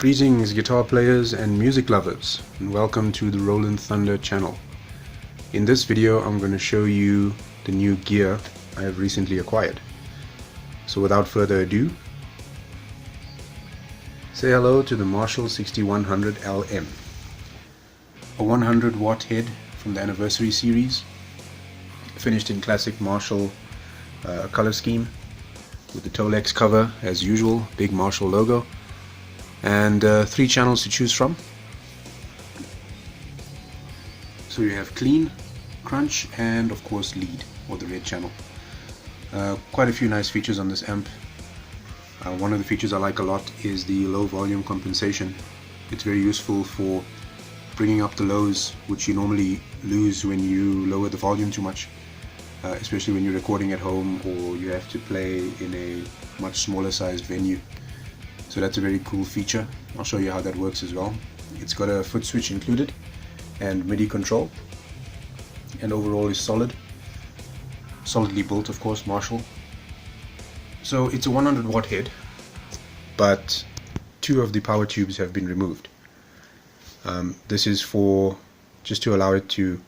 Greetings guitar players and music lovers, and welcome to the RolanTHUNDER channel. In this video I'm going to show you the new gear I have recently acquired. So without further ado, say hello to the Marshall 6100 LM. A 100 watt head from the anniversary series, finished in classic Marshall color scheme, with the Tolex cover as usual, big Marshall logo, and 3 channels to choose from. So you have clean, crunch, and of course lead, or the red channel. Quite a few nice features on this amp. One of the features I like a lot is the low volume compensation. It's very useful for bringing up the lows, which you normally lose when you lower the volume too much, especially when you're recording at home or you have to play in a much smaller sized venue. So that's a very cool feature. I'll show you how that works as well. It's got a foot switch included and MIDI control, and overall is solidly built, of course, Marshall. So it's a 100 watt head, but 2 of the power tubes have been removed. This is for just to allow it to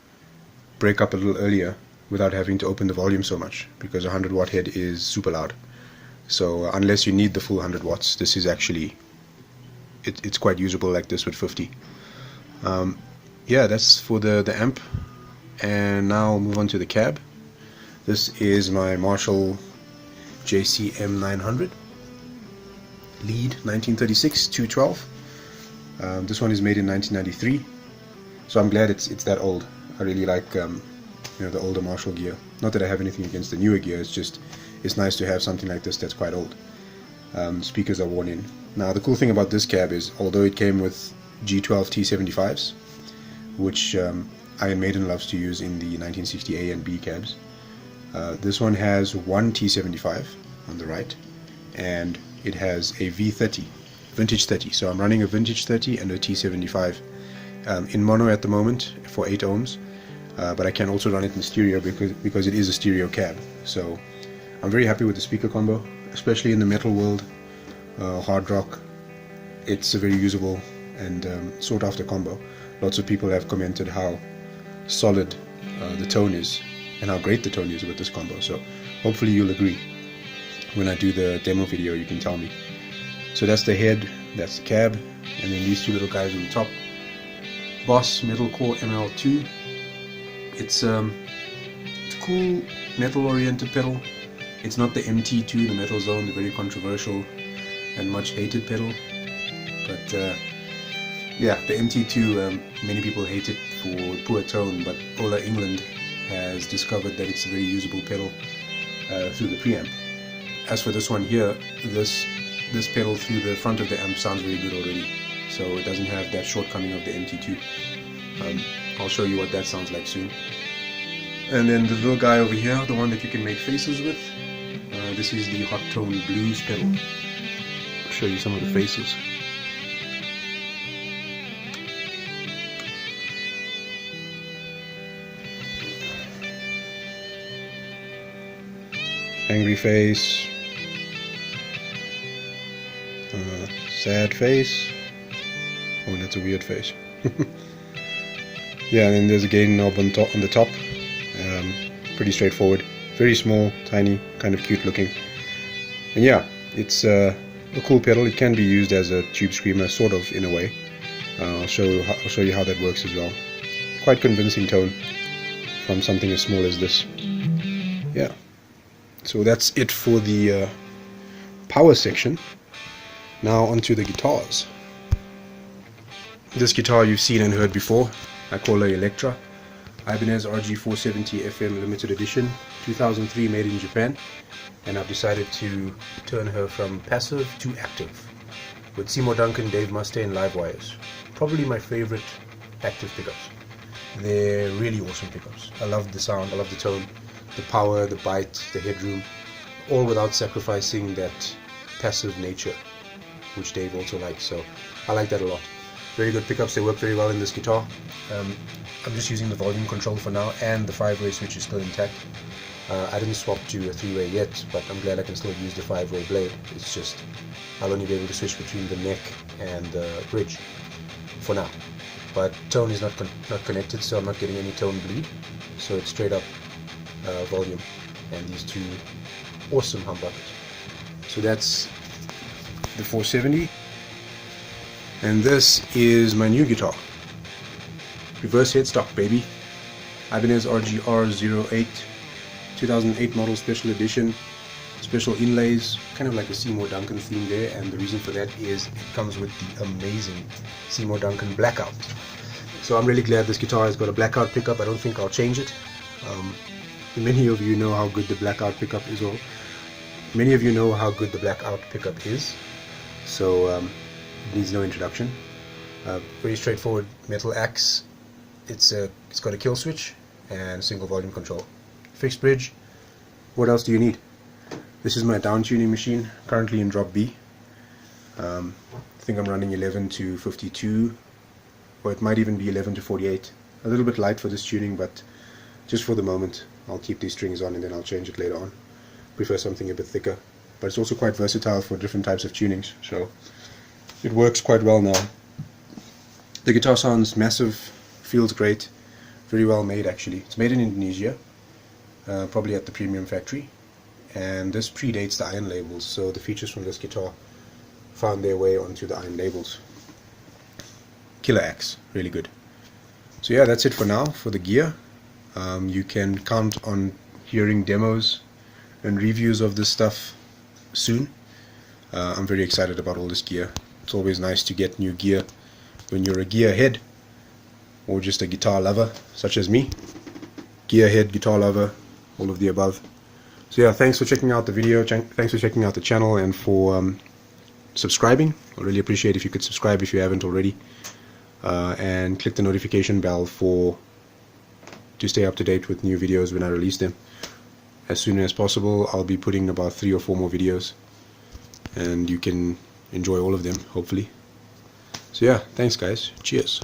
break up a little earlier without having to open the volume so much, because a 100 watt head is super loud. So unless you need the full 100 watts, this is actually, it's quite usable like this with 50. Yeah, that's for the amp. And now I'll move on to the cab. This is my Marshall JCM 900 lead 1936 212. This one is made in 1993, so I'm glad it's that old. I really like the older Marshall gear. Not that I have anything against the newer gear, it's nice to have something like this that's quite old. Speakers are worn in. Now the cool thing about this cab is, although it came with G12 T75s, which Iron Maiden loves to use in the 1960 A and B cabs, this one has one T75 on the right, and it has a V30, vintage 30. So I'm running a vintage 30 and a T75 in mono at the moment for 8 ohms, but I can also run it in stereo because it is a stereo cab. So I'm very happy with the speaker combo, especially in the metal world, hard rock. It's a very usable and sought after combo. Lots of people have commented how solid the tone is and how great the tone is with this combo. So hopefully you'll agree. When I do the demo video, you can tell me. So that's the head, that's the cab, and then these 2 little guys on the top. Boss Metal Core ML2. It's a cool metal oriented pedal. It's not the MT2, the Metal Zone, the very controversial and much hated pedal. But yeah, the MT2, many people hate it for poor tone, but Ola England has discovered that it's a very usable pedal through the preamp. As for this one here, this pedal through the front of the amp sounds very good already, so it doesn't have that shortcoming of the MT2. I'll show you what that sounds like soon. And then the little guy over here, the one that you can make faces with, this is the Hotone Blues pedal. I'll show you some of the faces. Angry face, sad face. Oh, that's a weird face. Yeah, and then there's a gain knob on the top. Pretty straightforward, very small, tiny, kind of cute looking. And yeah, it's a cool pedal. It can be used as a tube screamer, sort of, in a way. I'll show you how that works as well. Quite convincing tone from something as small as this. Yeah. So that's it for the power section. Now onto the guitars. This guitar you've seen and heard before. I call her Electra. Ibanez RG470 FM limited edition, 2003, made in Japan. And I've decided to turn her from passive to active with Seymour Duncan, Dave Mustaine live wires. Probably my favorite active pickups. They're really awesome pickups. I love the sound, I love the tone, the power, the bite, the headroom, all without sacrificing that passive nature, which Dave also likes. So I like that a lot. Very good pickups. They work very well in this guitar. I'm just using the volume control for now, and the 5-way switch is still intact. I didn't swap to a 3-way yet, but I'm glad I can still use the 5-way blade. It's just I'll only be able to switch between the neck and the bridge for now. But tone is not connected, so I'm not getting any tone bleed. So it's straight up volume and these two awesome humbuckers. So that's the 470, and this is my new guitar. Reverse headstock, baby. Ibanez RGR08, 2008 model special edition, special inlays, kind of like a Seymour Duncan theme there, and the reason for that is it comes with the amazing Seymour Duncan blackout. So I'm really glad this guitar has got a blackout pickup. I don't think I'll change it. Many of you know how good the blackout pickup is, or many of you know how good the blackout pickup is, so it needs no introduction. Very straightforward metal axe. It's got a kill switch and single volume control. Fixed bridge. What else do you need? This is my down tuning machine, currently in drop B. I think I'm running 11 to 52, or it might even be 11 to 48. A little bit light for this tuning, but just for the moment I'll keep these strings on and then I'll change it later on. Prefer something a bit thicker, but it's also quite versatile for different types of tunings, so it works quite well now. The guitar sounds massive, feels great, very well made actually. It's made in Indonesia, probably at the premium factory, and this predates the iron labels, so the features from this guitar found their way onto the iron labels. Killer axe, really good. So yeah, that's it for now for the gear. You can count on hearing demos and reviews of this stuff soon. I'm very excited about all this gear. It's always nice to get new gear when you're a gearhead or just a guitar lover such as me. Gearhead, guitar lover, all of the above. So yeah, thanks for checking out the video, thanks for checking out the channel, and for subscribing. I really appreciate if you could subscribe if you haven't already, and click the notification bell to stay up to date with new videos when I release them. As soon as possible I'll be putting about 3 or 4 more videos, and you can enjoy all of them hopefully. So yeah, thanks guys, cheers.